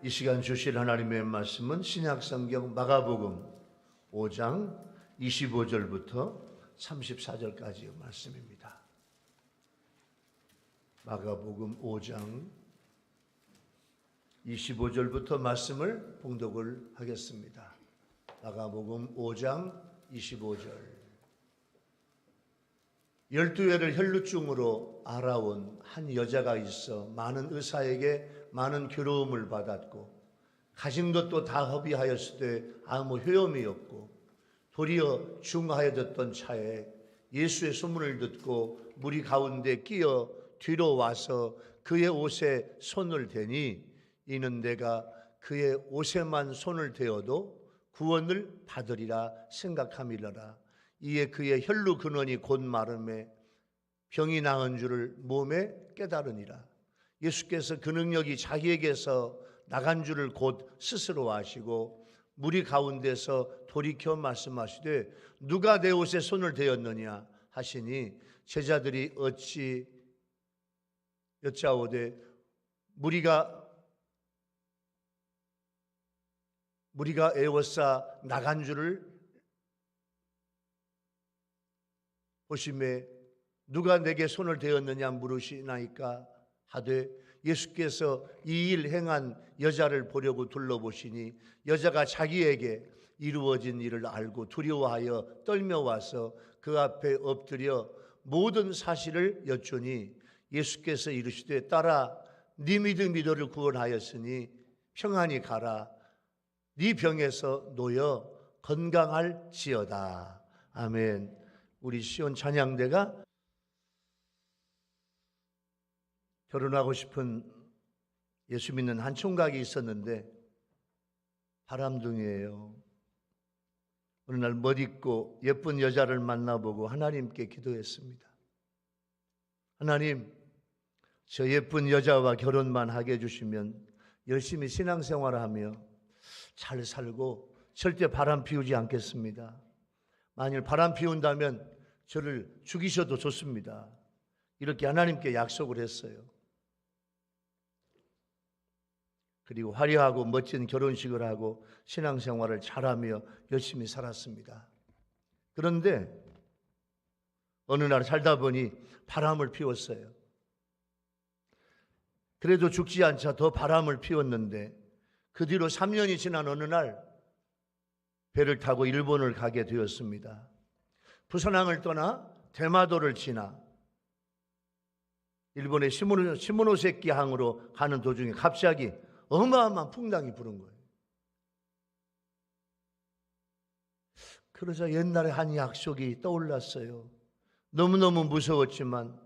이 시간 주실 하나님의 말씀은 신약성경 마가복음 5장 25절부터 34절까지의 말씀입니다. 마가복음 5장 25절부터 말씀을 봉독을 하겠습니다. 마가복음 5장 25절. 12회를 혈루증으로 알아온 한 여자가 있어 많은 의사에게 많은 괴로움을 받았고 가진 것도 다 허비하였으되 아무 효험이 없고 도리어 중하여졌던 차에 예수의 소문을 듣고 무리 가운데 끼어 뒤로 와서 그의 옷에 손을 대니 이는 내가 그의 옷에만 손을 대어도 구원을 받으리라 생각함이라라. 이에 그의 혈루 근원이 곧 마름에 병이 나은 줄을 몸에 깨달으니라. 예수께서 그 능력이 자기에게서 나간 줄을 곧 스스로 아시고 무리 가운데서 돌이켜 말씀하시되 누가 내 옷에 손을 대었느냐 하시니 제자들이 어찌 여짜오되 무리가 애워싸 나간 줄을 보심에 누가 내게 손을 대었느냐 물으시나이까 하되 예수께서 이 일 행한 여자를 보려고 둘러보시니 여자가 자기에게 이루어진 일을 알고 두려워하여 떨며 와서 그 앞에 엎드려 모든 사실을 여쭈니 예수께서 이르시되 딸아 네 믿음이 너를 구원하였으니 평안히 가라. 네 병에서 놓여 건강할지어다. 아멘. 우리 시온 찬양대가 결혼하고 싶은 예수 믿는 한 총각이 있었는데 바람둥이에요. 어느 날 멋있고 예쁜 여자를 만나보고 하나님께 기도했습니다. 하나님, 저 예쁜 여자와 결혼만 하게 해주시면 열심히 신앙생활을 하며 잘 살고 절대 바람 피우지 않겠습니다. 만일 바람 피운다면 저를 죽이셔도 좋습니다. 이렇게 하나님께 약속을 했어요. 그리고 화려하고 멋진 결혼식을 하고 신앙생활을 잘하며 열심히 살았습니다. 그런데 어느 날 살다 보니 바람을 피웠어요. 그래도 죽지 않자 더 바람을 피웠는데 그 뒤로 3년이 지난 어느 날 배를 타고 일본을 가게 되었습니다. 부산항을 떠나 대마도를 지나 일본의 시모노세키 항으로 가는 도중에 갑자기 어마어마한 풍랑이 부는 거예요. 그러자 옛날에 한 약속이 떠올랐어요. 너무너무 무서웠지만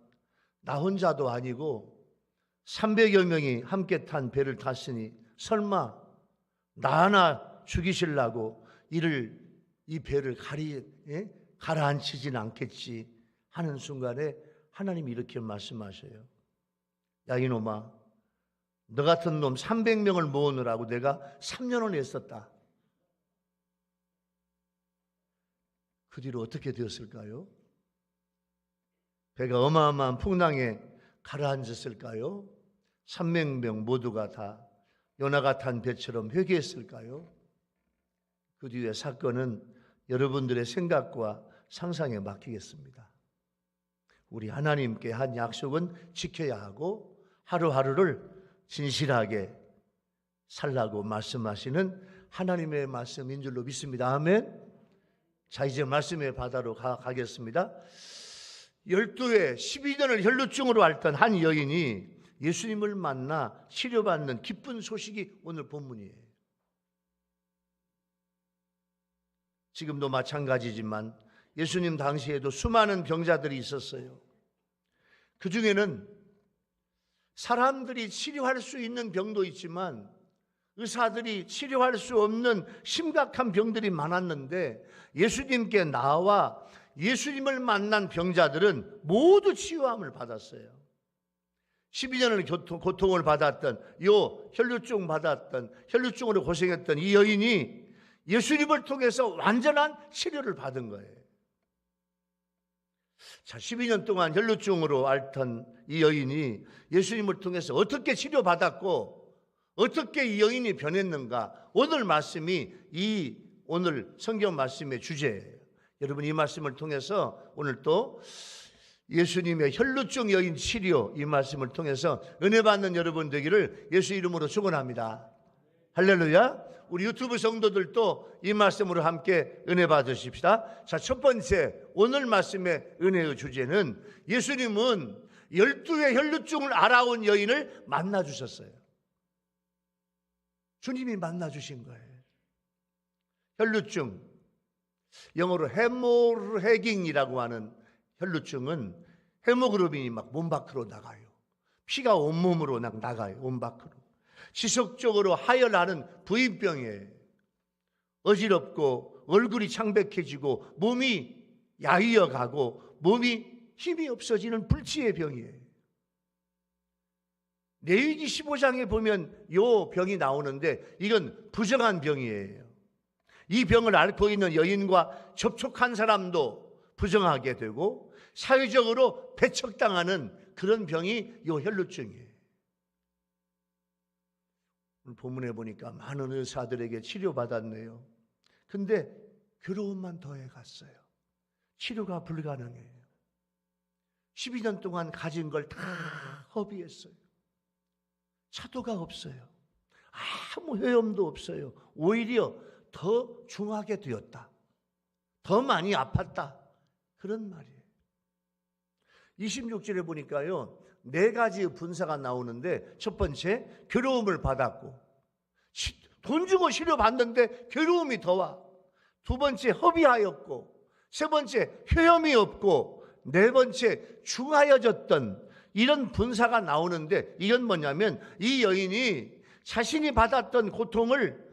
나 혼자도 아니고 300여 명이 함께 탄 배를 탔으니 설마 나 하나 죽이시려고 이 배를 가라앉히진 않겠지 하는 순간에 하나님이 이렇게 말씀하셔요. 야 이놈아, 너 같은 놈 300명을 모으느라고 내가 3년을 애썼다. 그 뒤로 어떻게 되었을까요? 배가 어마어마한 풍랑에 가라앉았을까요? 300명 모두가 다 요나가 탄 배처럼 회개했을까요? 그 뒤의 사건은 여러분들의 생각과 상상에 맡기겠습니다. 우리 하나님께 한 약속은 지켜야 하고 하루하루를 진실하게 살라고 말씀하시는 하나님의 말씀인 줄로 믿습니다. 아멘. 자, 이제 말씀의 바다로 가겠습니다. 12회 12년을 혈루증으로 앓던 한 여인이 예수님을 만나 치료받는 기쁜 소식이 오늘 본문이에요. 지금도 마찬가지지만 예수님 당시에도 수많은 병자들이 있었어요. 그 중에는 사람들이 치료할 수 있는 병도 있지만 의사들이 치료할 수 없는 심각한 병들이 많았는데 예수님께 나와 예수님을 만난 병자들은 모두 치유함을 받았어요. 12년을 고통을 받았던 혈루증으로 고생했던 이 여인이 예수님을 통해서 완전한 치료를 받은 거예요. 자, 12년 동안 혈루증으로 앓던 이 여인이 예수님을 통해서 어떻게 치료받았고 어떻게 이 여인이 변했는가? 오늘 말씀이 오늘 성경 말씀의 주제예요. 여러분, 이 말씀을 통해서 오늘 또 예수님의 혈루증 여인 치료, 이 말씀을 통해서 은혜 받는 여러분 되기를 예수 이름으로 축원합니다. 할렐루야. 우리 유튜브 성도들도 이 말씀으로 함께 은혜 받으십시다. 자, 첫 번째 오늘 말씀의 은혜의 주제는 예수님은 12의 혈루증을 알아온 여인을 만나 주셨어요. 주님이 만나 주신 거예요. 혈루증, 영어로 헤모레깅이라고 하는 혈루증은 헤모그로빈이 막 몸 밖으로 나가요. 피가 온몸으로 나가요. 몸 밖으로. 지속적으로 하혈하는 부인병이에요. 어지럽고 얼굴이 창백해지고 몸이 야위어가고 몸이 힘이 없어지는 불치의 병이에요. 레위기 15장에 보면 이 병이 나오는데 이건 부정한 병이에요. 이 병을 앓고 있는 여인과 접촉한 사람도 부정하게 되고 사회적으로 배척당하는 그런 병이 이 혈루증이에요. 오늘 본문에 보니까 많은 의사들에게 치료받았네요. 근데 괴로움만 더해갔어요. 치료가 불가능해요. 12년 동안 가진 걸 다 허비했어요. 차도가 없어요. 아무 효험도 없어요. 오히려 더 중하게 되었다. 더 많이 아팠다. 그런 말이에요. 26절에 보니까요, 4가지 분사가 나오는데 첫 번째, 괴로움을 받았고, 돈 주고 치료받는데 괴로움이 더 와. 두 번째, 허비하였고, 세 번째, 효험이 없고, 네 번째, 중하여졌던 이런 분사가 나오는데 이건 뭐냐면 이 여인이 자신이 받았던 고통을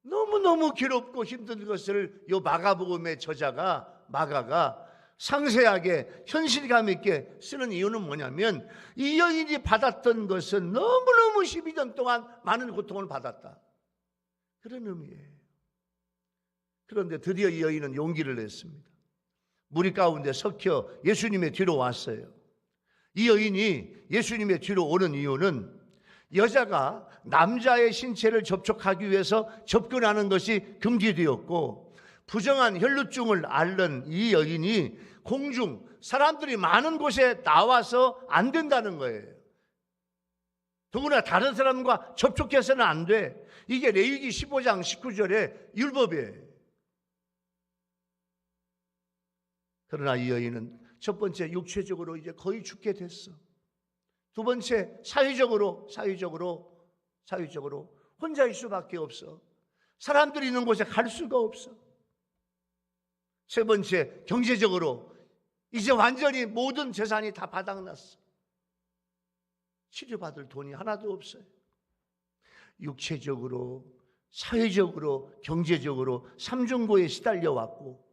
너무너무 괴롭고 힘든 것을 이 마가복음의 저자가 마가가 상세하게 현실감 있게 쓰는 이유는 뭐냐면 이 여인이 받았던 것은 너무너무 12년 동안 많은 고통을 받았다. 그런 의미예요. 그런데 드디어 이 여인은 용기를 냈습니다. 무리 가운데 섞여 예수님의 뒤로 왔어요. 이 여인이 예수님의 뒤로 오는 이유는 여자가 남자의 신체를 접촉하기 위해서 접근하는 것이 금지되었고 부정한 혈루증을 앓는 이 여인이 공중 사람들이 많은 곳에 나와서 안 된다는 거예요. 더구나 다른 사람과 접촉해서는 안 돼. 이게 레위기 15장 19절의 율법이에요. 그러나 이 여인은 첫 번째 육체적으로 이제 거의 죽게 됐어. 두 번째 사회적으로 혼자일 수밖에 없어. 사람들이 있는 곳에 갈 수가 없어. 세 번째 경제적으로 이제 완전히 모든 재산이 다 바닥났어. 치료받을 돈이 하나도 없어요. 육체적으로, 사회적으로, 경제적으로 삼중고에 시달려 왔고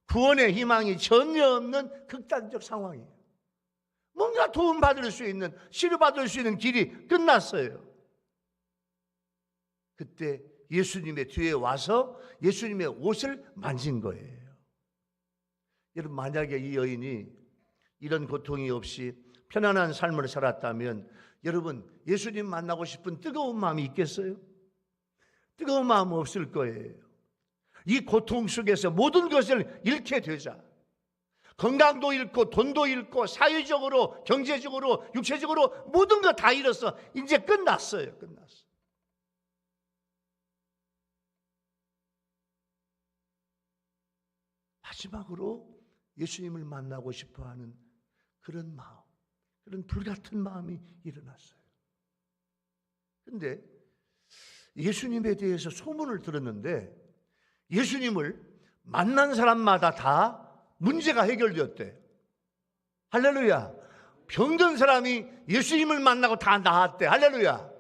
구원의 희망이 전혀 없는 극단적 상황이에요. 뭔가 도움받을 수 있는, 치료받을 수 있는 길이 끝났어요. 그때 예수님의 뒤에 와서 예수님의 옷을 만진 거예요. 여러분, 만약에 이 여인이 이런 고통이 없이 편안한 삶을 살았다면 여러분, 예수님 만나고 싶은 뜨거운 마음이 있겠어요? 뜨거운 마음 없을 거예요. 이 고통 속에서 모든 것을 잃게 되자. 건강도 잃고 돈도 잃고 사회적으로 경제적으로 육체적으로 모든 거 다 잃었어. 이제 끝났어요. 끝났어. 마지막으로 예수님을 만나고 싶어하는 그런 마음, 그런 불같은 마음이 일어났어요. 그런데 예수님에 대해서 소문을 들었는데 예수님을 만난 사람마다 다 문제가 해결되었대. 할렐루야. 병든 사람이 예수님을 만나고 다 나았대. 할렐루야.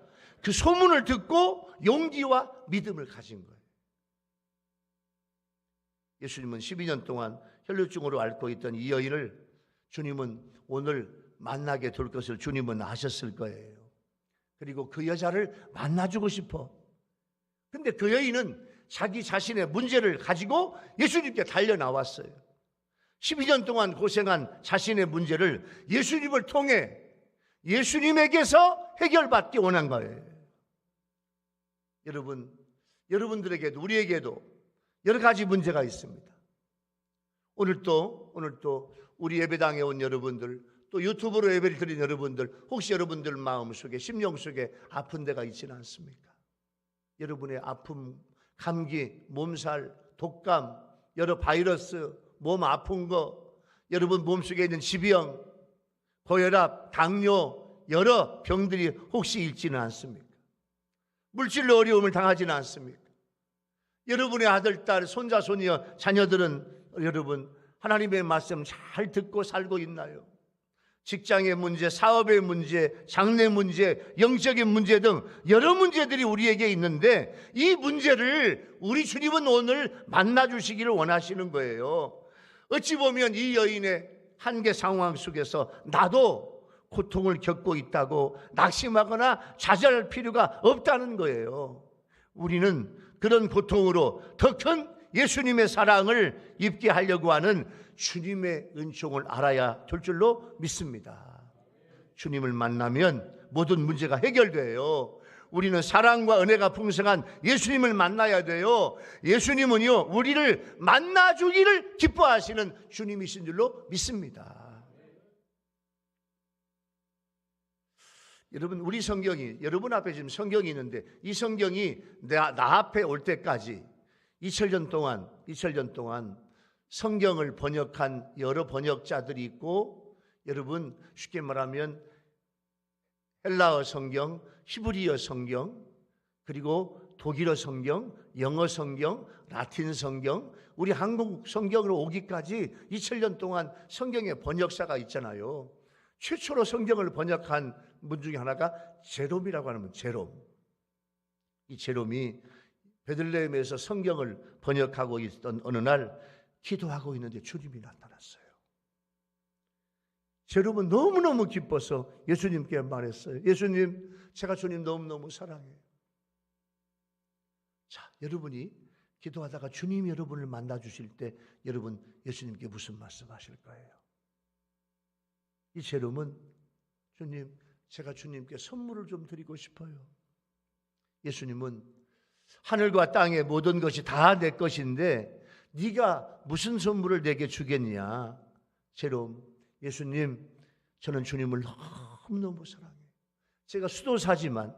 그 소문을 듣고 용기와 믿음을 가진 거예요. 예수님은 12년 동안 혈루증으로 앓고 있던 이 여인을 주님은 오늘 만나게 될 것을 주님은 아셨을 거예요. 그리고 그 여자를 만나주고 싶어. 근데 그 여인은 자기 자신의 문제를 가지고 예수님께 달려 나왔어요. 12년 동안 고생한 자신의 문제를 예수님을 통해 예수님에게서 해결받기 원한 거예요. 여러분들에게도 우리에게도 여러 가지 문제가 있습니다. 오늘 또 우리 예배당에 온 여러분들, 또 유튜브로 예배를 드린 여러분들, 혹시 여러분들 마음속에, 심령 속에 아픈 데가 있지는 않습니까? 여러분의 아픔, 감기, 몸살, 독감, 여러 바이러스, 몸 아픈 거, 여러분 몸속에 있는 지병, 고혈압, 당뇨, 여러 병들이 혹시 있지는 않습니까? 물질로 어려움을 당하지는 않습니까? 여러분의 아들, 딸, 손자, 손녀, 자녀들은 여러분 하나님의 말씀 잘 듣고 살고 있나요? 직장의 문제, 사업의 문제, 장래 문제, 영적인 문제 등 여러 문제들이 우리에게 있는데 이 문제를 우리 주님은 오늘 만나주시기를 원하시는 거예요. 어찌 보면 이 여인의 한계 상황 속에서 나도 고통을 겪고 있다고 낙심하거나 좌절할 필요가 없다는 거예요. 우리는 그런 고통으로 더 큰 예수님의 사랑을 입게 하려고 하는 주님의 은총을 알아야 될 줄로 믿습니다. 주님을 만나면 모든 문제가 해결돼요. 우리는 사랑과 은혜가 풍성한 예수님을 만나야 돼요. 예수님은요, 우리를 만나주기를 기뻐하시는 주님이신 줄로 믿습니다. 여러분, 우리 성경이, 여러분 앞에 지금 성경이 있는데 이 성경이 나 앞에 올 때까지 2000년 동안 성경을 번역한 여러 번역자들이 있고, 여러분 쉽게 말하면 헬라어 성경, 히브리어 성경, 그리고 독일어 성경, 영어 성경, 라틴 성경, 우리 한국 성경으로 오기까지 2000년 동안 성경의 번역사가 있잖아요. 최초로 성경을 번역한 분 중에 하나가 제롬이라고 하는 분, 제롬. 이 제롬이 베들레헴에서 성경을 번역하고 있던 어느 날 기도하고 있는데 주님이 나타났어요. 제롬은 너무너무 기뻐서 예수님께 말했어요. 예수님, 제가 주님 너무너무 사랑해요. 자, 여러분이 기도하다가 주님이 여러분을 만나 주실 때 여러분 예수님께 무슨 말씀하실 거예요? 이 제롬은 주님, 제가 주님께 선물을 좀 드리고 싶어요. 예수님은 하늘과 땅의 모든 것이 다 내 것인데 네가 무슨 선물을 내게 주겠냐? 제롬, 예수님, 저는 주님을 너무너무 사랑해요. 제가 수도사지만,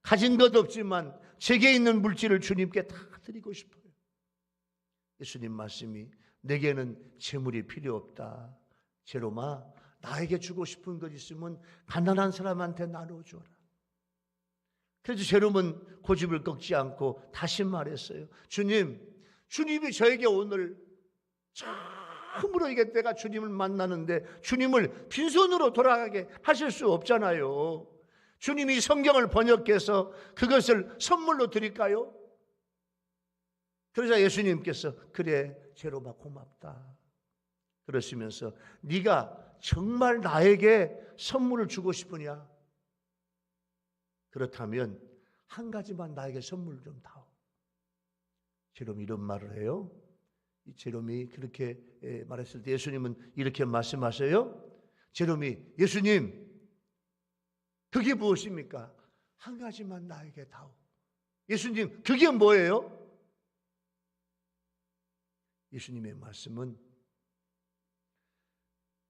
가진 것 없지만 제게 있는 물질을 주님께 다 드리고 싶어요. 예수님 말씀이, 내게는 재물이 필요 없다. 제롬아, 나에게 주고 싶은 것 있으면 가난한 사람한테 나눠줘라. 그래서 제롬은 고집을 꺾지 않고 다시 말했어요. 주님이 저에게 오늘 처음으로 이게 내가 주님을 만나는데 주님을 빈손으로 돌아가게 하실 수 없잖아요. 주님이 성경을 번역해서 그것을 선물로 드릴까요? 그러자 예수님께서, 그래 제롬아 고맙다. 그러시면서 네가 정말 나에게 선물을 주고 싶으냐? 그렇다면 한 가지만 나에게 선물 좀 다오. 제롬이 이런 말을 해요. 이 제롬이 그렇게 말했을 때 예수님은 이렇게 말씀하세요. 제롬이, 예수님, 그게 무엇입니까? 한 가지만 나에게 다오. 예수님, 그게 뭐예요? 예수님의 말씀은,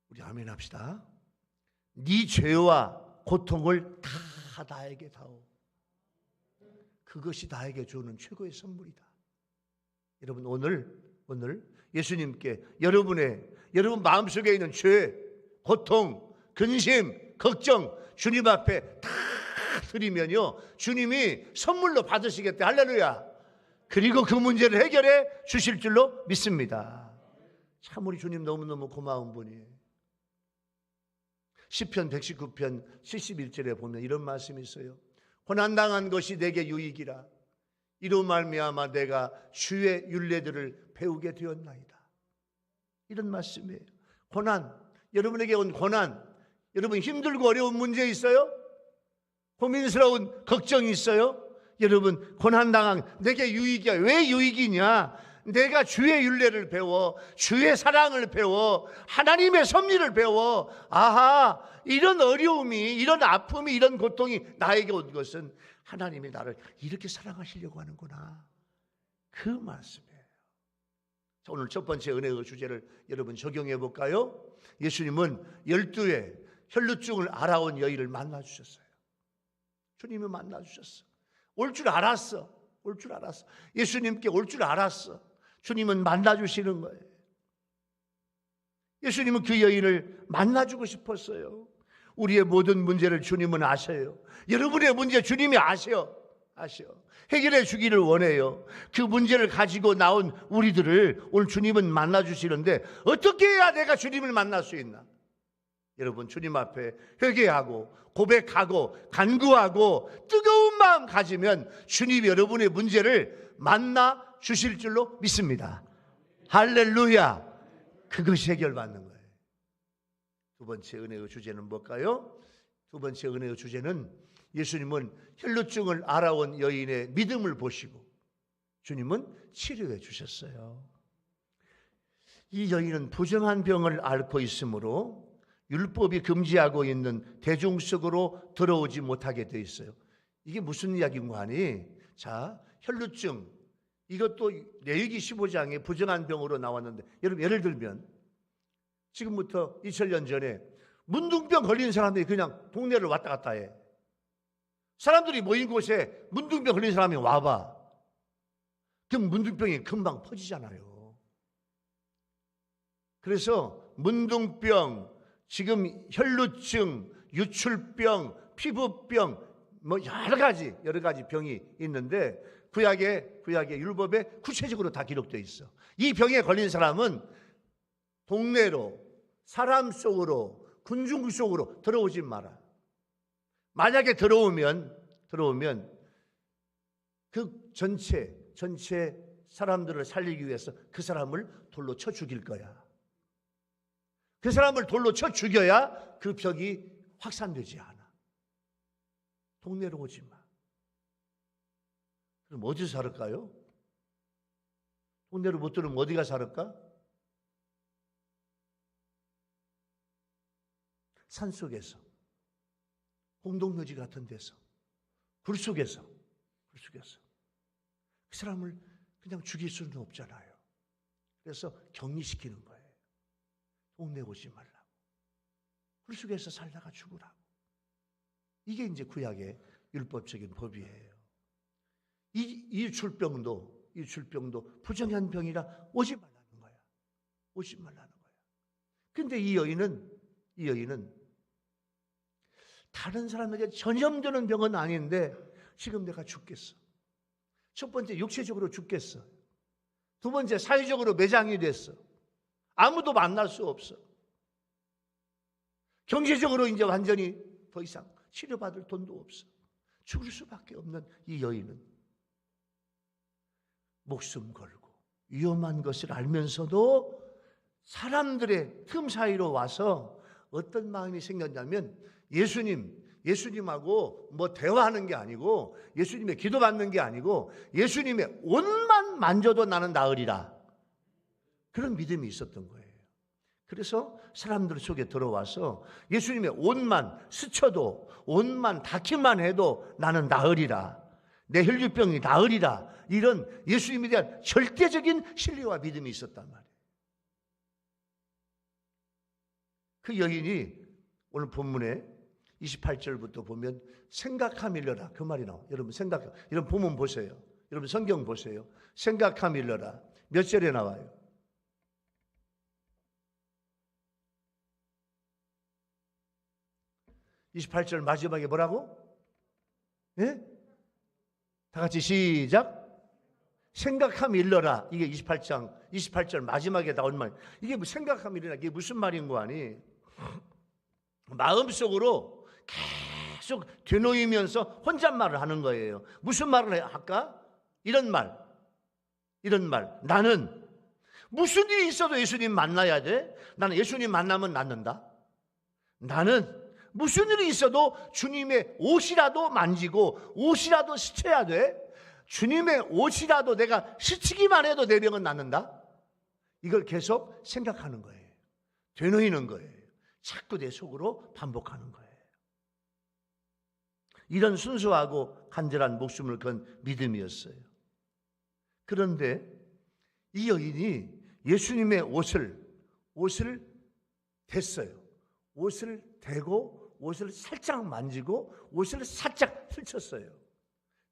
우리 아멘 합시다. 네 죄와 고통을 다 나에게 다오. 그것이 나에게 주는 최고의 선물이다. 여러분, 오늘 예수님께 여러분 마음속에 있는 죄, 고통, 근심, 걱정 주님 앞에 다 드리면요, 주님이 선물로 받으시겠다. 할렐루야. 그리고 그 문제를 해결해 주실 줄로 믿습니다. 참 우리 주님 너무너무 고마운 분이에요. 시편 119편 71절에 보면 이런 말씀이 있어요. 고난당한 것이 내게 유익이라. 이로 말미암아 내가 주의 율례들을 배우게 되었나이다. 이런 말씀이에요. 고난, 여러분에게 온 고난, 여러분 힘들고 어려운 문제 있어요? 고민스러운 걱정이 있어요? 여러분, 고난당한 내게 유익이야. 왜 유익이냐? 내가 주의 율례를 배워, 주의 사랑을 배워, 하나님의 섭리를 배워. 아하, 이런 어려움이, 이런 아픔이, 이런 고통이 나에게 온 것은 하나님이 나를 이렇게 사랑하시려고 하는구나. 그 말씀이에요. 자, 오늘 첫 번째 은혜의 주제를 여러분 적용해 볼까요? 예수님은 12의 혈루증을 알아온 여인을 만나주셨어요. 주님이 만나주셨어. 올 줄 알았어. 올 줄 알았어. 예수님께 올 줄 알았어. 주님은 만나주시는 거예요. 예수님은 그 여인을 만나주고 싶었어요. 우리의 모든 문제를 주님은 아셔요. 여러분의 문제 주님이 아셔. 해결해 주기를 원해요. 그 문제를 가지고 나온 우리들을 오늘 주님은 만나주시는데 어떻게 해야 내가 주님을 만날 수 있나? 여러분, 주님 앞에 회개하고 고백하고 간구하고 뜨거운 마음 가지면 주님이 여러분의 문제를 만나 주실 줄로 믿습니다. 할렐루야. 그것이 해결받는 거예요. 두 번째 은혜의 주제는 뭘까요? 두 번째 은혜의 주제는 예수님은 혈루증을 알아온 여인의 믿음을 보시고 주님은 치료해 주셨어요. 이 여인은 부정한 병을 앓고 있으므로 율법이 금지하고 있는 대중 속으로 들어오지 못하게 돼 있어요. 이게 무슨 이야기인가 하니, 자, 혈루증, 이것도 레위기 15장에 부정한 병으로 나왔는데, 여러분 예를 들면 지금부터 2000년 전에 문둥병 걸린 사람들이 그냥 동네를 왔다 갔다 해. 사람들이 모인 곳에 문둥병 걸린 사람이 와봐. 그럼 문둥병이 금방 퍼지잖아요. 그래서 문둥병, 지금 혈루증, 유출병, 피부병, 뭐 여러 가지 병이 있는데 구약의 율법에 구체적으로 다 기록되어 있어. 이 병에 걸린 사람은 동네로, 사람 속으로, 군중 속으로 들어오지 마라. 만약에 들어오면 그 전체 사람들을 살리기 위해서 그 사람을 돌로 쳐 죽일 거야. 그 사람을 돌로 쳐 죽여야 그 병이 확산되지 않아. 동네로 오지 마. 그럼 어디서 살을까요? 동네로 못 들으면 어디가 살을까? 산속에서, 공동묘지 같은 데서, 불 속에서 그 사람을 그냥 죽일 수는 없잖아요. 그래서 격리시키는 거예요. 동네 오지 말라고. 불 속에서 살다가 죽으라고. 이게 이제 구약의 율법적인 법이에요. 이 유출병도 부정한 병이라 오지 말라는 거야. 오지 말라는 거야. 근데 이 여인은 다른 사람에게 전염되는 병은 아닌데 지금 내가 죽겠어. 첫 번째 육체적으로 죽겠어. 두 번째 사회적으로 매장이 됐어. 아무도 만날 수 없어. 경제적으로 이제 완전히 더 이상 치료받을 돈도 없어. 죽을 수밖에 없는 이 여인은 목숨 걸고 위험한 것을 알면서도 사람들의 틈 사이로 와서 어떤 마음이 생겼냐면 예수님하고 뭐 대화하는 게 아니고 예수님의 기도받는 게 아니고 예수님의 옷만 만져도 나는 나으리라. 그런 믿음이 있었던 거예요. 그래서 사람들 속에 들어와서 예수님의 옷만 스쳐도 옷만 닿기만 해도 나는 나으리라. 내 혈류병이 나으리라. 이런 예수님에 대한 절대적인 신뢰와 믿음이 있었단 말이에요. 그 여인이 오늘 본문에 28절부터 보면 생각하밀러라 그 말이 나와요. 여러분 여러분 본문 보세요. 여러분 성경 보세요. 생각하밀러라 몇 절에 나와요? 28절 마지막에 뭐라고? 예? 다 같이 시작. 생각하밀러라. 이게 28절 마지막에 나온 말. 이게 뭐 생각하밀러라. 이게 무슨 말인 거 아니? 마음속으로 계속 되놓이면서 혼잣말을 하는 거예요. 무슨 말을 할까? 이런 말. 나는 무슨 일이 있어도 예수님 만나야 돼. 나는 예수님 만나면 낫는다. 나는 무슨 일이 있어도 주님의 옷이라도 만지고 옷이라도 스쳐야 돼. 주님의 옷이라도 내가 스치기만 해도 내 병은 낫는다. 이걸 계속 생각하는 거예요. 되뇌이는 거예요. 자꾸 내 속으로 반복하는 거예요. 이런 순수하고 간절한 목숨을 건 믿음이었어요. 그런데 이 여인이 예수님의 옷을 댔어요. 옷을 대고 옷을 살짝 만지고 옷을 살짝 펼쳤어요.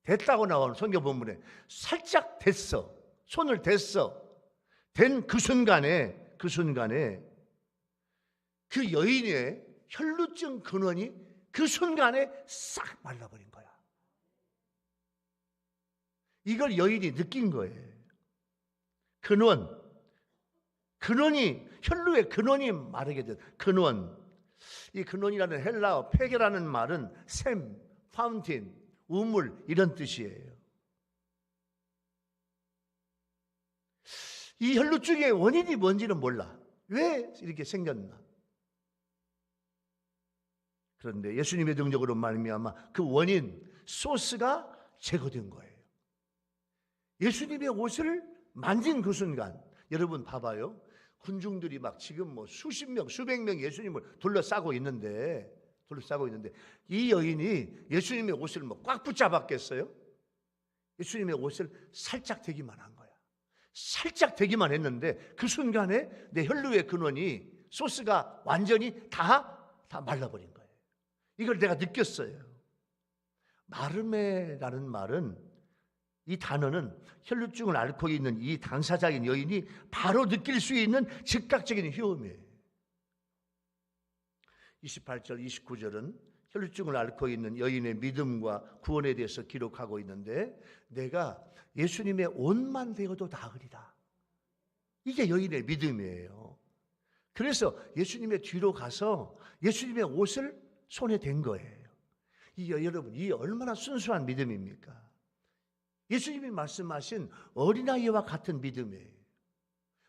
됐다고 나오는 성경 본문에 살짝 댔어. 손을 댔어. 된 그 순간에 그 여인의 혈루증 근원이 그 순간에 싹 말라버린 거야. 이걸 여인이 느낀 거예요. 근원이 혈루의 근원이 마르게 된 근원. 이 근원이라는 헬라어 폐계라는 말은 샘, 파운틴, 우물 이런 뜻이에요. 이 혈루증의 원인이 뭔지는 몰라. 왜 이렇게 생겼나? 그런데 예수님의 능력으로 말미암아 그 원인, 소스가 제거된 거예요. 예수님의 옷을 만진 그 순간, 여러분 봐봐요. 군중들이 막 지금 뭐 수십 명, 수백 명 예수님을 둘러싸고 있는데 이 여인이 예수님의 옷을 뭐 꽉 붙잡았겠어요? 예수님의 옷을 살짝 대기만 한 거야. 살짝 대기만 했는데 그 순간에 내 혈루의 근원이, 소스가 완전히 다 말라버린 거예요. 이걸 내가 느꼈어요. 마르메라는 말은, 이 단어는 혈루증을 앓고 있는 이 당사자인 여인이 바로 느낄 수 있는 즉각적인 효험이에요. 28절, 29절은 혈루증을 앓고 있는 여인의 믿음과 구원에 대해서 기록하고 있는데, 내가 예수님의 옷만 대어도 나으리라. 이게 여인의 믿음이에요. 그래서 예수님의 뒤로 가서 예수님의 옷을 손에 댄 거예요. 여러분, 이 얼마나 순수한 믿음입니까? 예수님이 말씀하신 어린아이와 같은 믿음이에요.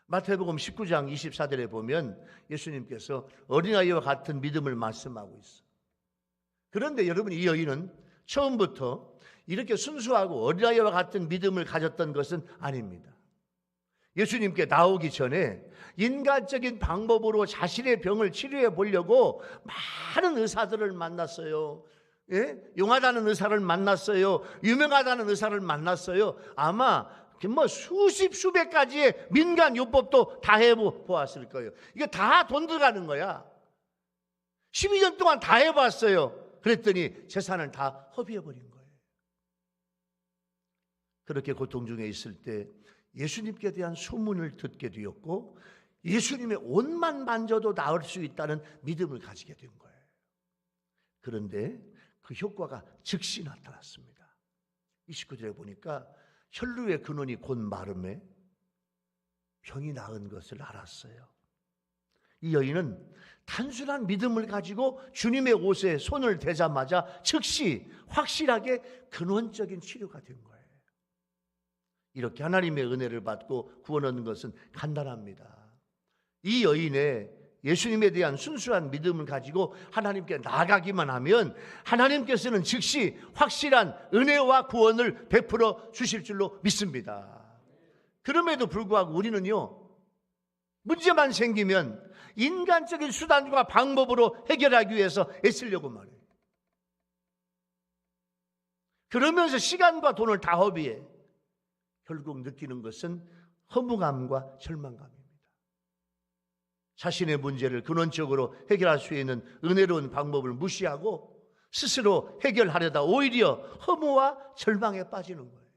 마태복음 19장 24절에 보면 예수님께서 어린아이와 같은 믿음을 말씀하고 있어요. 그런데 여러분, 이 여인은 처음부터 이렇게 순수하고 어린아이와 같은 믿음을 가졌던 것은 아닙니다. 예수님께 나오기 전에 인간적인 방법으로 자신의 병을 치료해 보려고 많은 의사들을 만났어요. 예? 용하다는 의사를 만났어요. 유명하다는 의사를 만났어요. 아마 뭐 수백 가지의 민간 요법도 다 해보았을 거예요. 이게 다 돈 들어가는 거야. 12년 동안 다 해봤어요. 그랬더니 재산을 다 허비해버린 거예요. 그렇게 고통 중에 있을 때 예수님께 대한 소문을 듣게 되었고, 예수님의 옷만 만져도 나을 수 있다는 믿음을 가지게 된 거예요. 그런데 그 효과가 즉시 나타났습니다. 29절에 보니까 혈루의 근원이 곧 마름에 병이 나은 것을 알았어요. 이 여인은 단순한 믿음을 가지고 주님의 옷에 손을 대자마자 즉시 확실하게 근원적인 치료가 된 거예요. 이렇게 하나님의 은혜를 받고 구원 얻는 것은 간단합니다. 이 여인의 예수님에 대한 순수한 믿음을 가지고 하나님께 나아가기만 하면 하나님께서는 즉시 확실한 은혜와 구원을 베풀어 주실 줄로 믿습니다. 그럼에도 불구하고 우리는요, 문제만 생기면 인간적인 수단과 방법으로 해결하기 위해서 애쓰려고만 해요. 그러면서 시간과 돈을 다 허비해. 결국 느끼는 것은 허무감과 절망감입니다. 자신의 문제를 근원적으로 해결할 수 있는 은혜로운 방법을 무시하고 스스로 해결하려다 오히려 허무와 절망에 빠지는 거예요.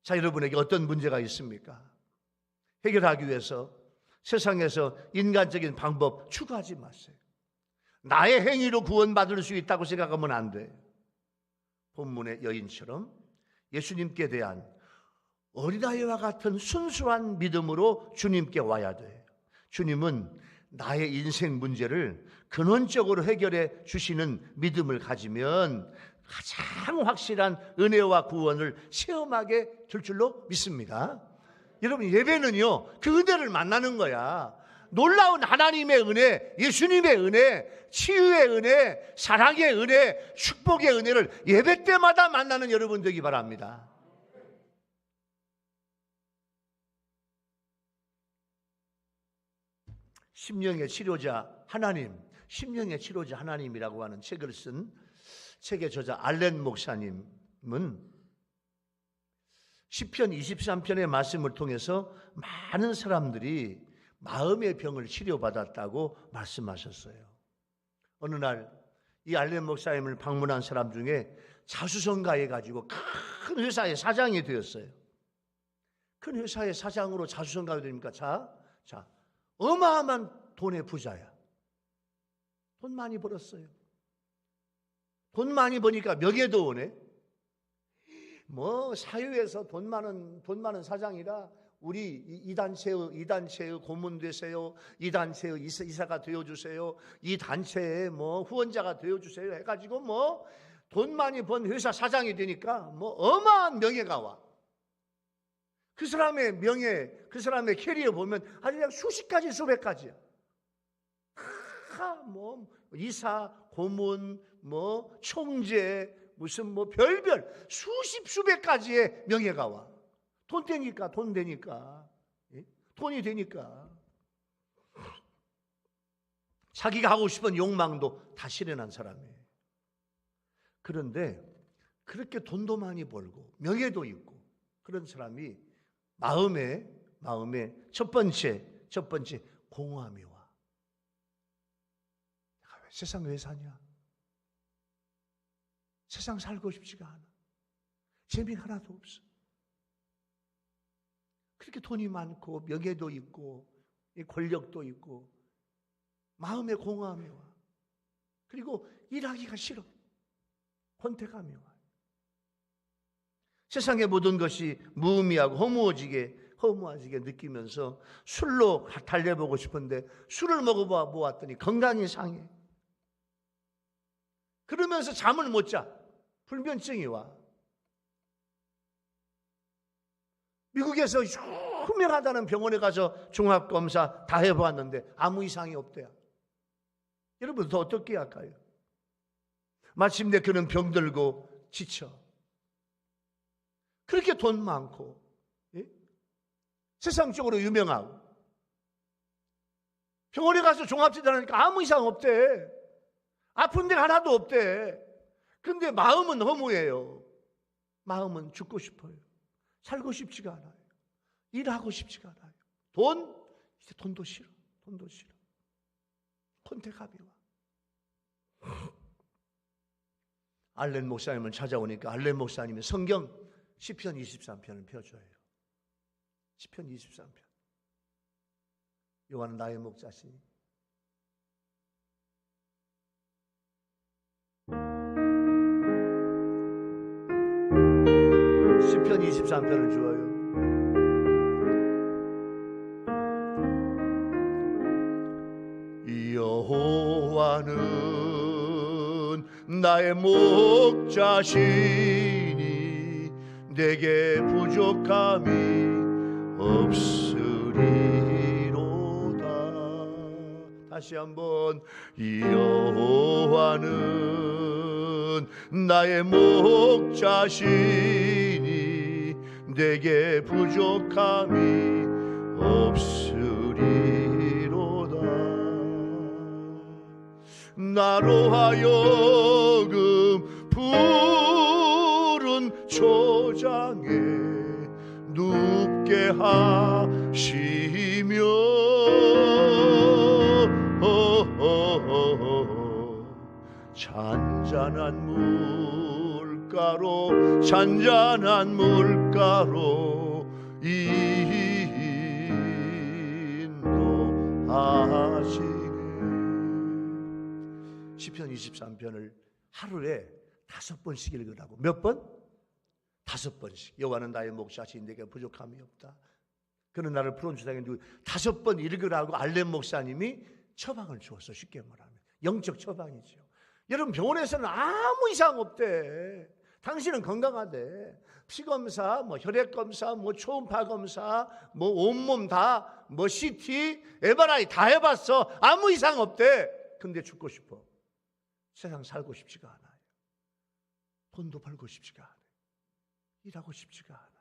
자, 여러분에게 어떤 문제가 있습니까? 해결하기 위해서 세상에서 인간적인 방법 추구하지 마세요. 나의 행위로 구원받을 수 있다고 생각하면 안 돼요. 본문의 여인처럼 예수님께 대한 어린아이와 같은 순수한 믿음으로 주님께 와야 돼요. 주님은 나의 인생 문제를 근원적으로 해결해 주시는 믿음을 가지면 가장 확실한 은혜와 구원을 체험하게 될 줄로 믿습니다. 여러분, 예배는요, 그 은혜를 만나는 거야. 놀라운 하나님의 은혜, 예수님의 은혜, 치유의 은혜, 사랑의 은혜, 축복의 은혜를 예배 때마다 만나는 여러분 되기 바랍니다. 심령의 치료자 하나님이라고 하는 책을 쓴 책의 저자 알렌 목사님은 시편 23편의 말씀을 통해서 많은 사람들이 마음의 병을 치료받았다고 말씀하셨어요. 어느 날 이 알렌 목사님을 방문한 사람 중에 자수성가해 가지고 큰 회사의 사장이 되었어요. 큰 회사의 사장으로 자수성가가 되니까 자, 어마어마한 돈의 부자야. 돈 많이 벌었어요. 돈 많이 버니까 명예도 오네. 뭐 사회에서 돈 많은 사장이라 우리 이 단체의 고문 되세요. 이 단체의 이사가 되어 주세요. 이 단체의 뭐 후원자가 되어 주세요. 해가지고 뭐 돈 많이 번 회사 사장이 되니까 뭐 어마어마한 명예가 와. 그 사람의 명예, 그 사람의 캐리어 보면 아주 그냥 수십 가지, 수백 가지야. 뭐 이사, 고문, 뭐 총재, 무슨 뭐 별별 수십 수백 가지의 명예가 와. 돈 되니까. 예? 돈이 되니까 자기가 하고 싶은 욕망도 다 실현한 사람이에요. 그런데 그렇게 돈도 많이 벌고 명예도 있고 그런 사람이 마음에 첫 번째 공허함이 와. 내가 세상 왜 사냐? 세상 살고 싶지가 않아. 재미가 하나도 없어. 그렇게 돈이 많고 명예도 있고 권력도 있고 마음에 공허함이 와. 그리고 일하기가 싫어. 권태감이 와. 세상의 모든 것이 무의미하고 허무해지게 느끼면서 술로 달래보고 싶은데 술을 먹어보았더니 건강이 상해. 그러면서 잠을 못 자. 불면증이 와. 미국에서 유명하다는 병원에 가서 종합검사 다 해보았는데 아무 이상이 없대요. 여러분 더 어떻게 할까요? 마침내 그는 병들고 지쳐. 그렇게 돈 많고 세상적으로 유명하고 병원에 가서 종합진단하니까 아무 이상 없대. 아픈 데가 하나도 없대. 근데 마음은 허무해요. 마음은 죽고 싶어요. 살고 싶지가 않아요. 일하고 싶지가 않아요. 이제 돈도 싫어. 권태감이 와. 알렌 목사님을 찾아오니까 알렌 목사님이 성경 시편 23편을 펴줘요. 시편 23편. 여호와는 나의 목자시니 시편 23편을 주어요. 여호와는 나의 목자시니 내게 부족함이 없으리로다. 다시 한번 여호와는 나의 목자시니 내게 부족함이 없으리로다. 나로 하여금 푸른 초장에 눕게 하시며 잔잔한 물가로 인도하시네. 시편 23편을 하루에 5번씩 읽으라고. 몇 번? 5번씩. 여호와는 나의 목자시니 내게 부족함이 없다. 그는 나를 푸른 초장에 누워 5번 읽으라고 알렌 목사님이 처방을 주었어. 쉽게 말하면 영적 처방이죠. 여러분 병원에서는 아무 이상 없대. 당신은 건강하대. 피검사, 뭐 혈액검사, 뭐 초음파 검사, 뭐 온몸 다, 뭐 CT, MRI 다 해봤어. 아무 이상 없대. 근데 죽고 싶어. 세상 살고 싶지가 않아요. 돈도 벌고 싶지가 않아요. 일하고 싶지가 않아.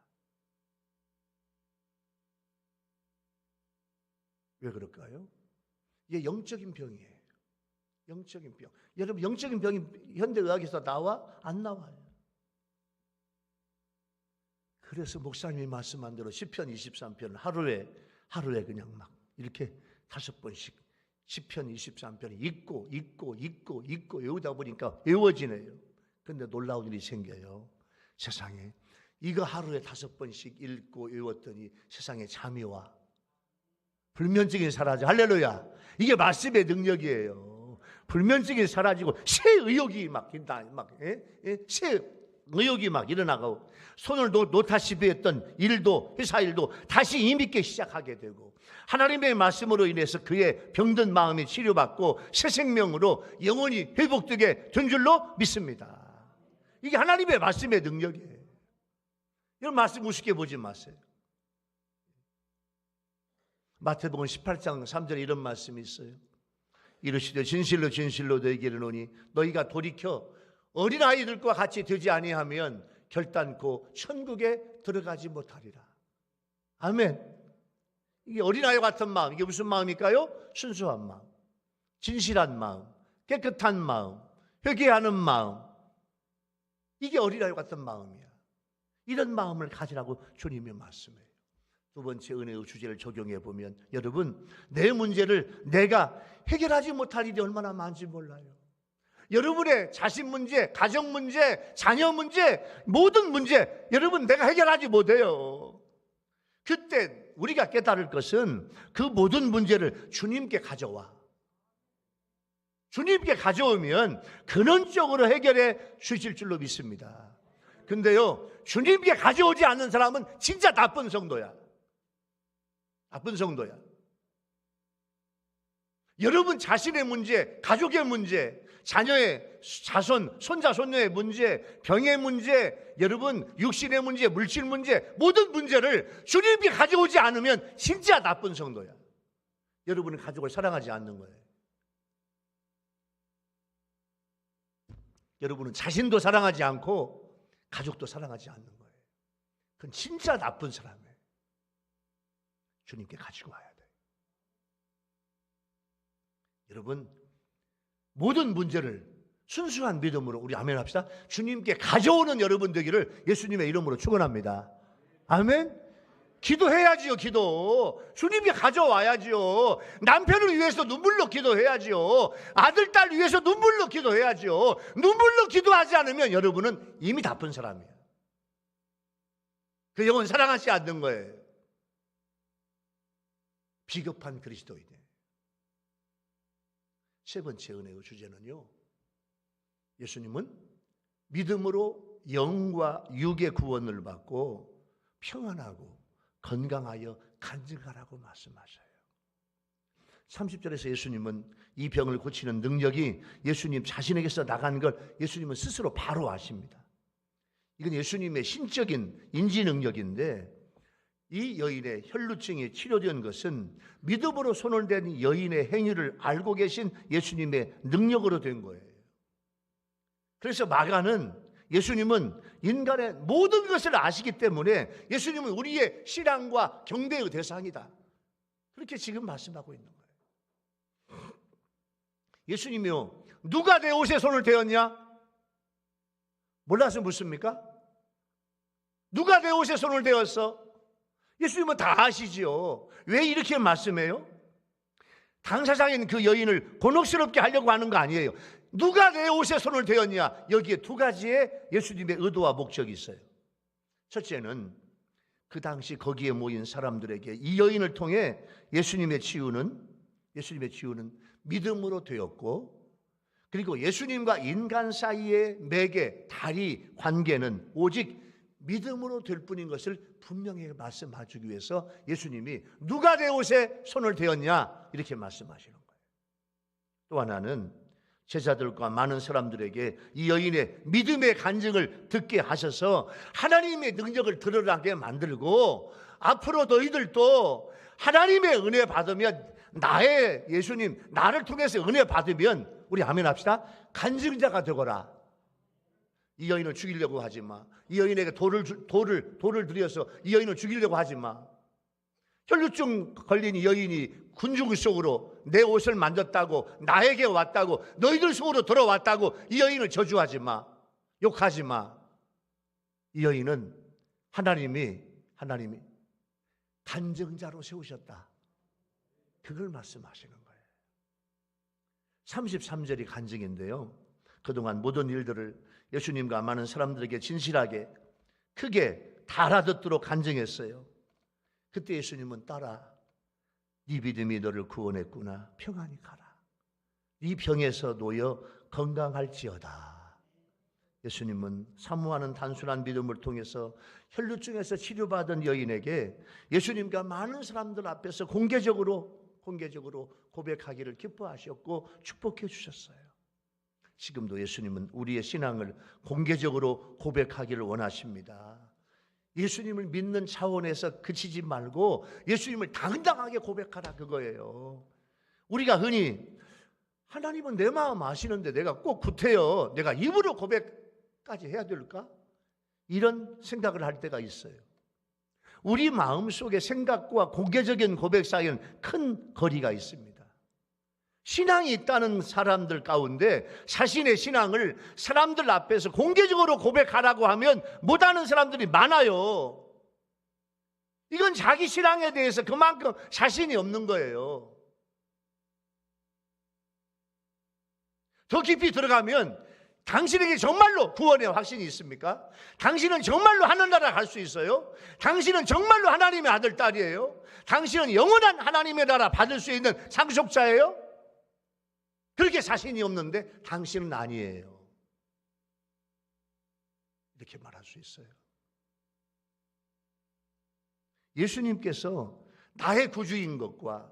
왜 그럴까요? 이게 영적인 병이에요. 영적인 병. 여러분, 영적인 병이 현대의학에서 나와? 안 나와요. 그래서 목사님이 말씀한 대로 시편 23편 하루에 그냥 막 이렇게 5번씩 시편 23편을 읽고 외우다 보니까 외워지네요. 근데 놀라운 일이 생겨요. 세상에 이거 하루에 5번씩 읽고 외웠더니 세상에 잠이 와. 불면증이 사라져. 할렐루야. 이게 말씀의 능력이에요. 불면증이 사라지고 새 의욕이 새 의욕이 막 일어나고, 손을 놓다시피 했던 일도, 회사 일도 다시 힘있게 시작하게 되고, 하나님의 말씀으로 인해서 그의 병든 마음이 치료받고 새 생명으로 영원히 회복되게 된 줄로 믿습니다. 이게 하나님의 말씀의 능력이에요. 이런 말씀 우습게 보지 마세요. 마태복음 18장 3절에 이런 말씀이 있어요. 이르시되 진실로 진실로 너희에게 이르노니 너희가 돌이켜 어린아이들과 같이 되지 아니하면 결단코 천국에 들어가지 못하리라. 아멘. 이게 어린아이 같은 마음, 이게 무슨 마음일까요? 순수한 마음, 진실한 마음, 깨끗한 마음, 회개하는 마음. 이게 어린아이 같은 마음이야. 이런 마음을 가지라고 주님이 말씀해요. 두 번째 은혜의 주제를 적용해 보면, 여러분, 내 문제를 내가 해결하지 못할 일이 얼마나 많은지 몰라요. 여러분의 자신 문제, 가정 문제, 자녀 문제, 모든 문제, 여러분 내가 해결하지 못해요. 그때 우리가 깨달을 것은 그 모든 문제를 주님께 가져와. 주님께 가져오면 근원적으로 해결해 주실 줄로 믿습니다. 근데요, 주님께 가져오지 않는 사람은 진짜 나쁜 성도야. 나쁜 성도야. 여러분 자신의 문제, 가족의 문제, 자녀의 자손, 손자, 손녀의 문제, 병의 문제, 여러분 육신의 문제, 물질 문제, 모든 문제를 주님께 가져오지 않으면 진짜 나쁜 성도야. 여러분은 가족을 사랑하지 않는 거예요. 여러분은 자신도 사랑하지 않고 가족도 사랑하지 않는 거예요. 그건 진짜 나쁜 사람이에요. 주님께 가지고 와야 돼요. 여러분, 모든 문제를 순수한 믿음으로 우리 아멘 합시다. 주님께 가져오는 여러분 되기를 예수님의 이름으로 축원합니다. 아멘. 기도해야지요. 기도. 주님께 가져와야지요. 남편을 위해서 눈물로 기도해야지요. 아들, 딸 위해서 눈물로 기도해야지요. 눈물로 기도하지 않으면 여러분은 이미 나쁜 사람이에요. 그 영혼 사랑하지 않는 거예요. 비겁한 그리스도인이에요. 세 번째 은혜의 주제는요, 예수님은 믿음으로 영과 육의 구원을 받고 평안하고 건강하여 간증하라고 말씀하셔요. 30절에서 예수님은 이 병을 고치는 능력이 예수님 자신에게서 나간 걸 예수님은 스스로 바로 아십니다. 이건 예수님의 신적인 인지 능력인데, 이 여인의 혈루증이 치료된 것은 믿음으로 손을 댄 여인의 행위를 알고 계신 예수님의 능력으로 된 거예요. 그래서 마가는 예수님은 인간의 모든 것을 아시기 때문에 예수님은 우리의 신앙과 경배의 대상이다, 그렇게 지금 말씀하고 있는 거예요. 예수님이요, 누가 내 옷에 손을 대었냐? 몰라서 묻습니까? 누가 내 옷에 손을 대었어? 예수님은 다 아시지요. 왜 이렇게 말씀해요? 당사자인 그 여인을 곤혹스럽게 하려고 하는 거 아니에요. 누가 내 옷에 손을 대었냐? 여기에 두 가지의 예수님의 의도와 목적이 있어요. 첫째는 그 당시 거기에 모인 사람들에게 이 여인을 통해 예수님의 치유는 믿음으로 되었고, 그리고 예수님과 인간 사이의 매개, 다리 관계는 오직 믿음으로 될 뿐인 것을 분명히 말씀해주기 위해서 예수님이 누가 내 옷에 손을 대었냐 이렇게 말씀하시는 거예요. 또 하나는 제자들과 많은 사람들에게 이 여인의 믿음의 간증을 듣게 하셔서 하나님의 능력을 드러나게 만들고, 앞으로 너희들도 하나님의 은혜 받으면, 나의 예수님 나를 통해서 은혜 받으면, 우리 아멘 합시다, 간증자가 되거라. 이 여인을 죽이려고 하지 마. 이 여인에게 돌을 들여서 이 여인을 죽이려고 하지 마. 혈루증 걸린 여인이 군중 속으로 내 옷을 만졌다고, 나에게 왔다고, 너희들 속으로 들어왔다고 이 여인을 저주하지 마, 욕하지 마. 이 여인은 하나님이 간증자로 세우셨다, 그걸 말씀하시는 거예요. 33절이 간증인데요, 그동안 모든 일들을 예수님과 많은 사람들에게 진실하게 크게 다 알아듣도록 간증했어요. 그때 예수님은 따라, 네 믿음이 너를 구원했구나, 평안히 가라, 네 병에서 놓여 건강할지어다. 예수님은 사모하는 단순한 믿음을 통해서 혈루증에서 치료받은 여인에게 예수님과 많은 사람들 앞에서 공개적으로 고백하기를 기뻐하셨고 축복해 주셨어요. 지금도 예수님은 우리의 신앙을 공개적으로 고백하기를 원하십니다. 예수님을 믿는 차원에서 그치지 말고 예수님을 당당하게 고백하라, 그거예요. 우리가 흔히 하나님은 내 마음 아시는데 내가 꼭 구태여 내가 입으로 고백까지 해야 될까? 이런 생각을 할 때가 있어요. 우리 마음속의 생각과 공개적인 고백 사이에는 큰 거리가 있습니다. 신앙이 있다는 사람들 가운데 자신의 신앙을 사람들 앞에서 공개적으로 고백하라고 하면 못하는 사람들이 많아요. 이건 자기 신앙에 대해서 그만큼 자신이 없는 거예요. 더 깊이 들어가면 당신에게 정말로 구원의 확신이 있습니까? 당신은 정말로 하늘나라 갈 수 있어요? 당신은 정말로 하나님의 아들, 딸이에요? 당신은 영원한 하나님의 나라 받을 수 있는 상속자예요? 그렇게 자신이 없는데 당신은 아니에요, 이렇게 말할 수 있어요. 예수님께서 나의 구주인 것과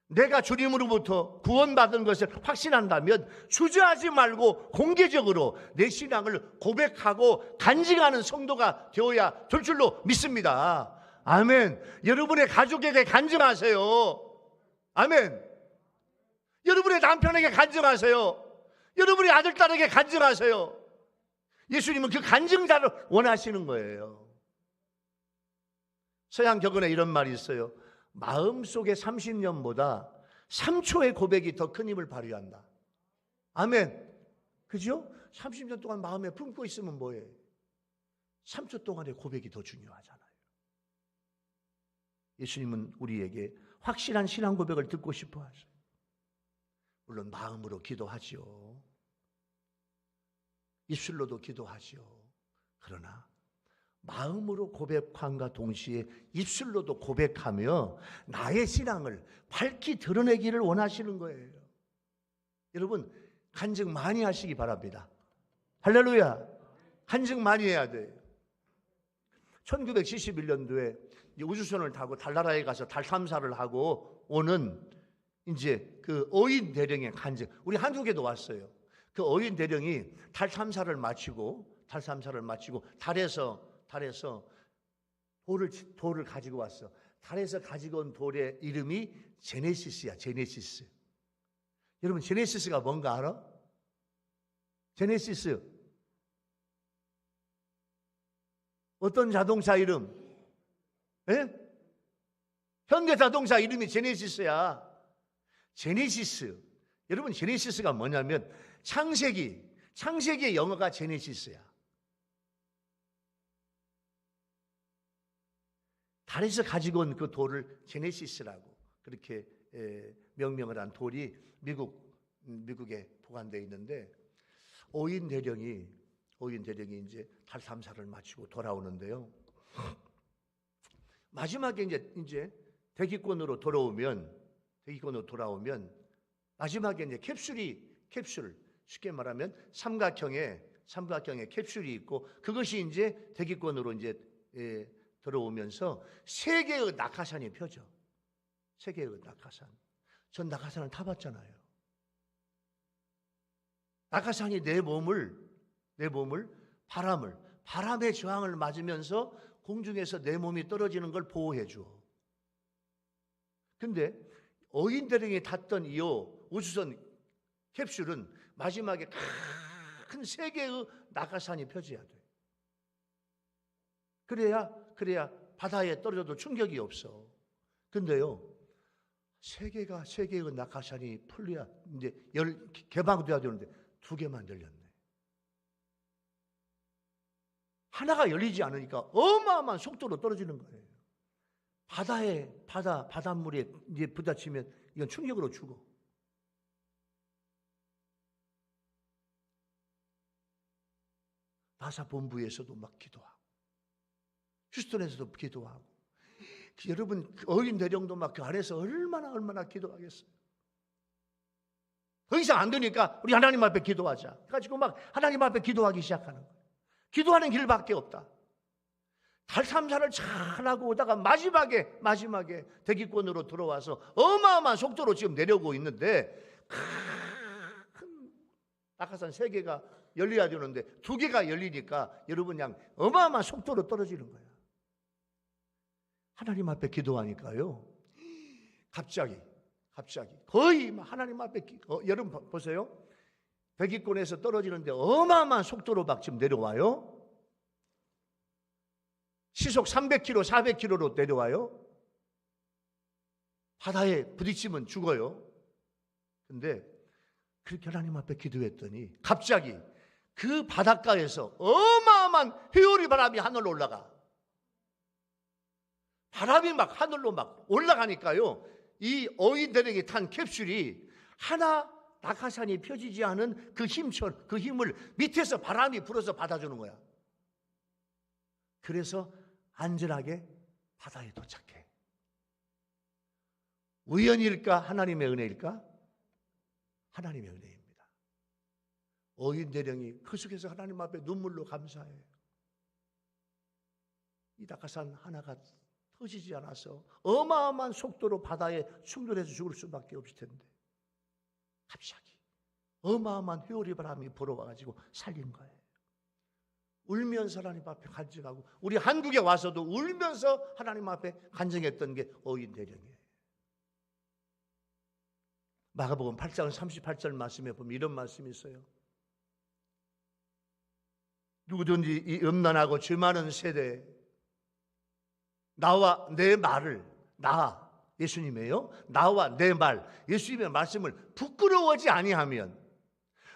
내가 주님으로부터 구원받은 것을 확신한다면 주저하지 말고 공개적으로 내 신앙을 고백하고 간증하는 성도가 되어야 될 줄로 믿습니다. 아멘. 여러분의 가족에게 간증하세요. 아멘. 여러분의 남편에게 간증하세요. 여러분의 아들, 딸에게 간증하세요. 예수님은 그 간증자를 원하시는 거예요. 서양 격언에 이런 말이 있어요. 마음속의 30년보다 3초의 고백이 더 큰 힘을 발휘한다. 아멘. 그죠? 30년 동안 마음에 품고 있으면 뭐해? 3초 동안의 고백이 더 중요하잖아요. 예수님은 우리에게 확실한 신앙 고백을 듣고 싶어 하셔요. 물론 마음으로 기도하지요. 입술로도 기도하지요. 그러나 마음으로 고백함과 동시에 입술로도 고백하며 나의 신앙을 밝히 드러내기를 원하시는 거예요. 여러분, 간증 많이 하시기 바랍니다. 할렐루야. 간증 많이 해야 돼요. 1971년도에 우주선을 타고 달나라에 가서 달 탐사를 하고 오는 이제 그 어인 대령의 간증, 우리 한국에도 왔어요. 그 어인 대령이 달 탐사를 마치고 달에서 돌을 가지고 왔어. 달에서 가지고 온 돌의 이름이 제네시스야. 제네시스. 여러분, 제네시스가 뭔가 알아? 제네시스 어떤 자동차 이름? 예? 현대 자동차 이름이 제네시스야. 제네시스. 여러분, 제네시스가 뭐냐면 창세기의 영어가 제네시스야. 달에서 가지고 온 그 돌을 제네시스라고 그렇게 명명을 한 돌이 미국에 보관되어 있는데, 오인 대령이 이제 달 탐사를 마치고 돌아오는데요. 마지막에 이제 대기권으로 돌아오면 마지막에 이제 캡슐, 쉽게 말하면 삼각형의 캡슐이 있고, 그것이 이제 대기권으로 이제 들어오면서 세 개의 낙하산이 펴져. 세 개의 낙하산. 전 낙하산을 타봤잖아요. 낙하산이 내 몸을 바람의 저항을 맞으면서 공중에서 내 몸이 떨어지는 걸 보호해 줘. 근데 어인 대령이 탔던 이 우주선 캡슐은 마지막에 큰 세 개의 낙하산이 펴져야 돼. 그래야 바다에 떨어져도 충격이 없어. 근데요, 세 개의 낙하산이 풀려야 이제 개방돼야 되는데 2개만 열렸네. 하나가 열리지 않으니까 어마어마한 속도로 떨어지는 거예요. 바닷물에 이제 부딪히면 이건 충격으로 죽어. 나사 본부에서도 막 기도하고, 휴스턴에서도 기도하고, 여러분 어린 대령도 막 그 안에서 얼마나 기도하겠어요. 더 이상 안 되니까 우리 하나님 앞에 기도하자. 그래가지고 막 하나님 앞에 기도하기 시작하는 거예요. 기도하는 길밖에 없다. 달 탐사를 잘하고 오다가 마지막에 대기권으로 들어와서 어마어마한 속도로 지금 내려오고 있는데, 큰 낙하산 3개가 열려야 되는데 2개가 열리니까 여러분 그냥 어마어마한 속도로 떨어지는 거야. 하나님 앞에 기도하니까요, 갑자기 거의 하나님 앞에 여러분 보세요. 대기권에서 떨어지는데 어마어마한 속도로 막 지금 내려와요. 시속 300km, 400km로 내려와요. 바다에 부딪히면 죽어요. 근데 그렇게 하나님 앞에 기도했더니 갑자기 그 바닷가에서 어마어마한 회오리 바람이 하늘로 올라가. 바람이 막 하늘로 막 올라가니까요, 이 어인들에게 탄 캡슐이 하나 낙하산이 펴지지 않은 그 힘을 밑에서 바람이 불어서 받아주는 거야. 그래서 안전하게 바다에 도착해. 우연일까? 하나님의 은혜일까? 하나님의 은혜입니다. 어인 대령이 그 속에서 하나님 앞에 눈물로 감사해요. 이 낙하산 하나가 터지지 않아서 어마어마한 속도로 바다에 충돌해서 죽을 수밖에 없을 텐데 갑자기 어마어마한 회오리 바람이 불어와가지고 살린 거예요. 울면서 하나님 앞에 간증하고, 우리 한국에 와서도 울면서 하나님 앞에 간증했던 게 어인 대령이에요. 마가복음 8장 38절 말씀에 보면 이런 말씀이 있어요. 누구든지 이 음란하고 죄 많은 세대에 나와 내 말을, 예수님이에요. 나와 내 말, 예수님의 말씀을 부끄러워하지 아니하면,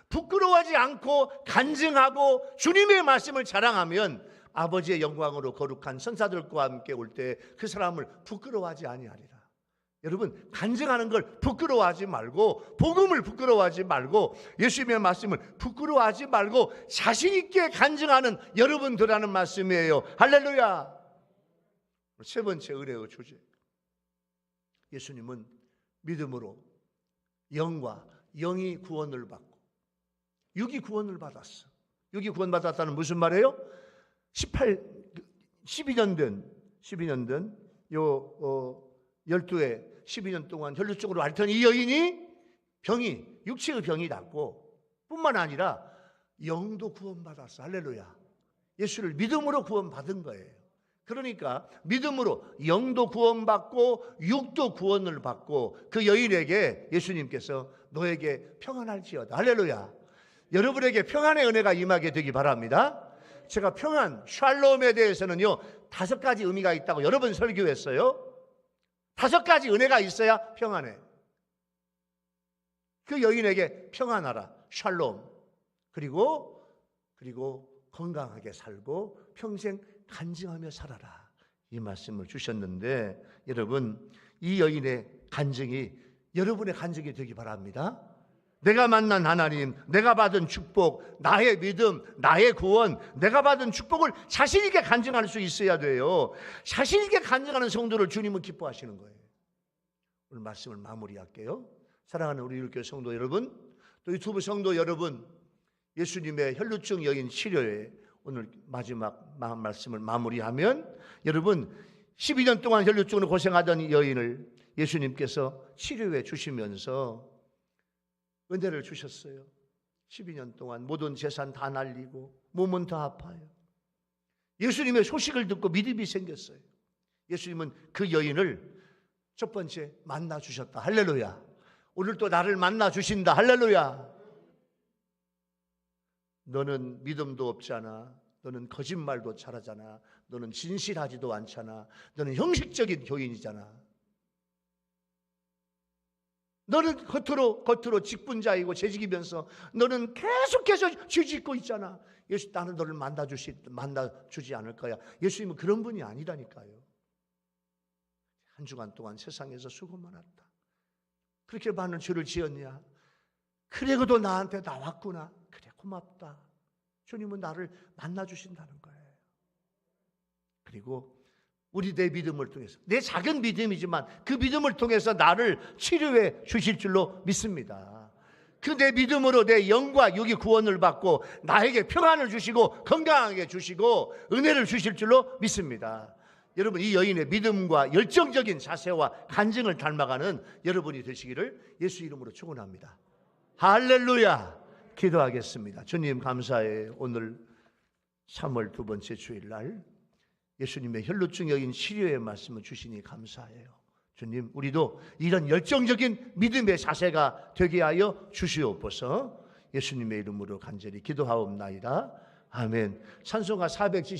부끄러워하지 않고 간증하고 주님의 말씀을 자랑하면 아버지의 영광으로 거룩한 선사들과 함께 올 때 그 사람을 부끄러워하지 아니하리라. 여러분, 간증하는 걸 부끄러워하지 말고, 복음을 부끄러워하지 말고, 예수님의 말씀을 부끄러워하지 말고 자신 있게 간증하는 여러분들하는 말씀이에요. 할렐루야. 세 번째 의뢰의 주제, 예수님은 믿음으로 영이 구원을 받고 육이 구원을 받았어. 육이 구원받았다는 무슨 말이에요? 12년 된 12회 12년 동안 혈루증으로 앓던 이 여인이 육체의 병이 낫고 뿐만 아니라 영도 구원받았어. 할렐루야. 예수를 믿음으로 구원받은 거예요. 그러니까 믿음으로 영도 구원받고 육도 구원을 받고 그 여인에게 예수님께서 너에게 평안할지어다. 할렐루야. 여러분에게 평안의 은혜가 임하게 되기 바랍니다. 제가 평안, 샬롬에 대해서는요 5가지 의미가 있다고 여러 번 설교했어요. 5가지 은혜가 있어야 평안해. 그 여인에게 평안하라, 샬롬. 그리고 건강하게 살고 평생 간증하며 살아라, 이 말씀을 주셨는데, 여러분, 이 여인의 간증이 여러분의 간증이 되기 바랍니다. 내가 만난 하나님, 내가 받은 축복, 나의 믿음, 나의 구원, 내가 받은 축복을 자신 있게 간증할 수 있어야 돼요. 자신 있게 간증하는 성도를 주님은 기뻐하시는 거예요. 오늘 말씀을 마무리할게요. 사랑하는 우리 율교회 성도 여러분, 또 유튜브 성도 여러분, 예수님의 혈루증 여인 치료에 오늘 마지막 말씀을 마무리하면, 여러분 12년 동안 혈루증으로 고생하던 이 여인을 예수님께서 치료해 주시면서 은혜를 주셨어요. 12년 동안 모든 재산 다 날리고 몸은 더 아파요. 예수님의 소식을 듣고 믿음이 생겼어요. 예수님은 그 여인을 첫 번째 만나 주셨다. 할렐루야. 오늘 또 나를 만나 주신다. 할렐루야. 너는 믿음도 없잖아. 너는 거짓말도 잘하잖아. 너는 진실하지도 않잖아. 너는 형식적인 교인이잖아. 너는 겉으로 직분자이고 재직이면서 너는 계속해서 죄짓고 있잖아. 예수, 나는 너를 만나주지 않을 거야. 예수님은 그런 분이 아니라니까요. 한 주간 동안 세상에서 수고 많았다. 그렇게 많은 죄를 지었냐? 그래도 나한테 나왔구나. 그래, 고맙다. 주님은 나를 만나주신다는 거예요. 그리고 내 믿음을 통해서, 내 작은 믿음이지만 그 믿음을 통해서 나를 치료해 주실 줄로 믿습니다. 그 내 믿음으로 내 영과 육이 구원을 받고 나에게 평안을 주시고 건강하게 주시고 은혜를 주실 줄로 믿습니다. 여러분, 이 여인의 믿음과 열정적인 자세와 간증을 닮아가는 여러분이 되시기를 예수 이름으로 축원합니다. 할렐루야. 기도하겠습니다. 주님 감사해요. 오늘 3월 두 번째 주일날 예수님의 혈루증 여인 치료의 말씀을 주시니 감사해요. 주님, 우리도 이런 열정적인 믿음의 자세가 되게 하여 주시옵소서. 예수님의 이름으로 간절히 기도하옵나이다. 아멘. 찬송가 470